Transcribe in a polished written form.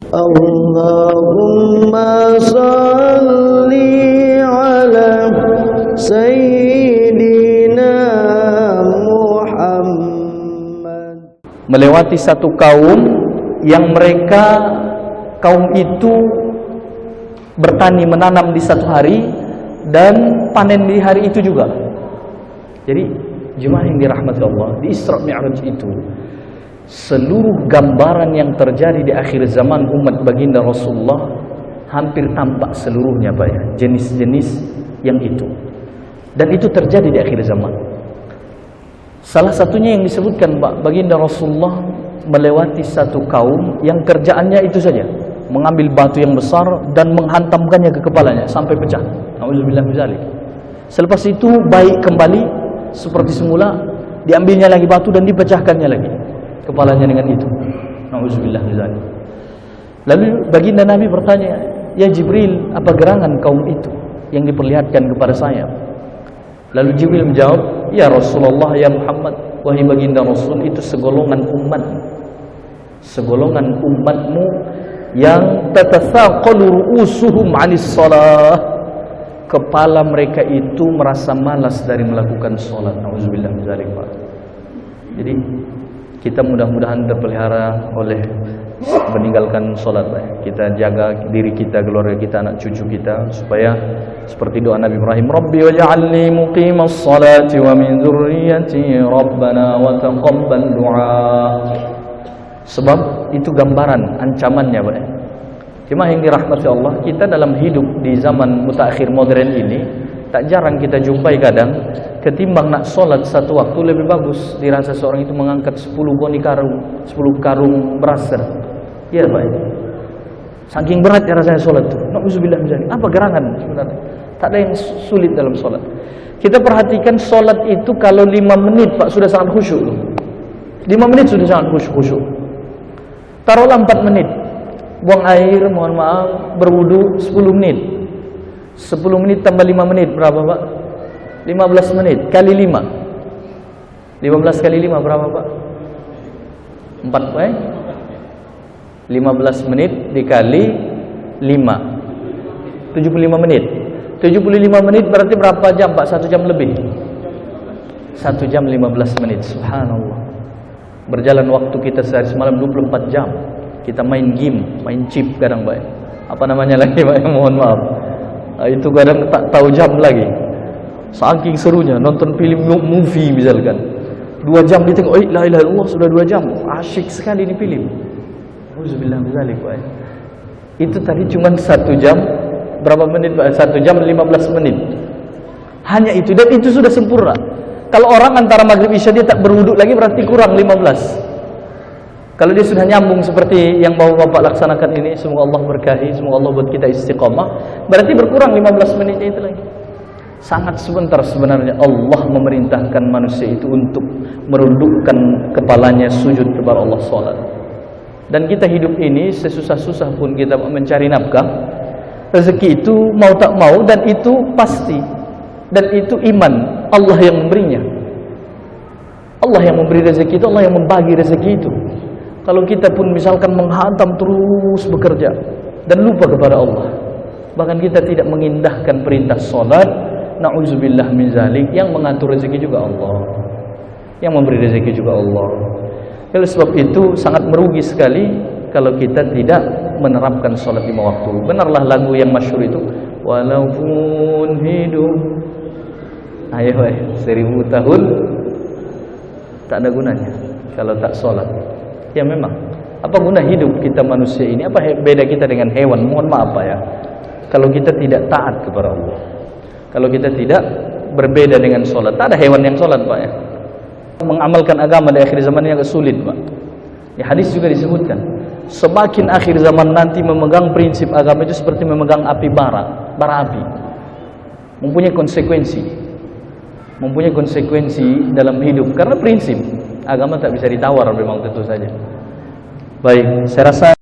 Allahumma salli ala Sayyidina Muhammad. Melewati satu kaum yang kaum itu bertani menanam di satu hari dan panen di hari itu juga. Jadi jemaah yang dirahmati Allah, di Isra Mi'raj itu seluruh gambaran yang terjadi di akhir zaman umat baginda Rasulullah hampir tampak seluruhnya, Pak ya, jenis-jenis yang itu. Dan itu terjadi di akhir zaman. Salah satunya yang disebutkan, Pak, baginda Rasulullah melewati satu kaum yang kerjaannya itu saja, mengambil batu yang besar dan menghantamkannya ke kepalanya sampai pecah. Nauzubillah min dzalik. Selepas itu baik kembali seperti semula, diambilnya lagi batu dan dipecahkannya lagi kepalanya dengan itu. Nauzubillah min dzalik. Lalu baginda Nabi bertanya, "Ya Jibril, apa gerangan kaum itu yang diperlihatkan kepada saya?" Lalu Jibril menjawab, "Ya Rasulullah, ya Muhammad, wahai baginda Rasul, itu segolongan umatmu yang tatathaqalu ru'usuhum 'anis shalah." Kepala mereka itu merasa malas dari melakukan salat. Nauzubillah min dzalik, Pak. Jadi kita mudah-mudahan terpelihara oleh meninggalkan salat, Pak. Kita jaga diri kita, keluarga kita, anak cucu kita, supaya seperti doa Nabi Ibrahim, "Rabbi waj'alni muqimas salati wa min dzurriyyati rabbana wa taqabbal du'a." Sebab itu gambaran ancamannya, Pak. Cuma yang dirahmati Allah, kita dalam hidup di zaman mutakhir modern ini tak jarang kita jumpai kadang ketimbang nak solat satu waktu lebih bagus dirasa seorang itu mengangkat 10 karung beras. Iya, Pak. Saking beratnya rasanya solat itu. Nauzubillah min dzalik. Apa gerangan sebenarnya? Tak ada yang sulit dalam solat. Kita perhatikan solat itu kalau 5 menit, Pak, sudah sangat khusyuk. 5 menit sudah sangat khusyuk. Taruhlah 4 menit. Buang air, mohon maaf, berwudu 10 menit. 10 menit tambah 5 menit berapa, Pak? 15 menit kali 5. 15 kali 5 berapa, Pak? 4, Pak. 15 menit dikali 5. 75 menit. 75 menit berarti berapa jam, Pak? 1 jam lebih. 1 jam 15 menit. Subhanallah. Berjalan waktu kita sehari semalam 24 jam. Kita main game, main chip kadang, Pak. Apa namanya lagi, Pak? Mohon maaf. Itu kadang tak tahu jam lagi. Saking serunya nonton film movie misalkan. 2 jam dia tengok, la ilaha illallah, sudah 2 jam. Asyik sekali ini film. Auzubillah min dzalik, Pak. Itu tadi cuma 1 jam berapa menit, Pak? 1 jam 15 menit. Hanya itu, dan itu sudah sempurna. Kalau orang antara maghrib isya dia tak berwuduk lagi berarti kurang 15. Kalau dia sudah nyambung seperti yang mau Bapak laksanakan ini, semoga Allah berkahi, semoga Allah buat kita istiqamah, berarti berkurang 15 menitnya itu lagi. Sangat sebentar sebenarnya Allah memerintahkan manusia itu untuk merundukkan kepalanya sujud kepada Allah, salat. Dan kita hidup ini sesusah-susah pun kita mencari nafkah, rezeki itu mau tak mau, dan itu pasti, dan itu iman Allah yang memberinya. Allah yang memberi rezeki itu, Allah yang membagi rezeki itu. Kalau kita pun misalkan menghantam terus bekerja dan lupa kepada Allah, bahkan kita tidak mengindahkan perintah salat, na'udzubillah min dzalik, yang mengatur rezeki juga Allah, yang memberi rezeki juga Allah. Oleh sebab itu sangat merugi sekali kalau kita tidak menerapkan salat 5 waktu. Benarlah lagu yang masyhur itu, walaupun hidup 1000 tahun tak ada gunanya kalau tak salat. Ya memang, apa guna hidup kita manusia ini? Apa beda kita dengan hewan? Mohon maaf, Pak ya, kalau kita tidak taat kepada Allah, kalau kita tidak berbeda dengan sholat. Tak ada hewan yang sholat, Pak ya. Mengamalkan agama di akhir zaman ini agak sulit, Pak. Di hadis juga disebutkan, semakin akhir zaman nanti memegang prinsip agama itu seperti memegang api bara api. Mempunyai konsekuensi dalam hidup, karena prinsip agama tak bisa ditawar, memang tentu saja. Baik, saya rasa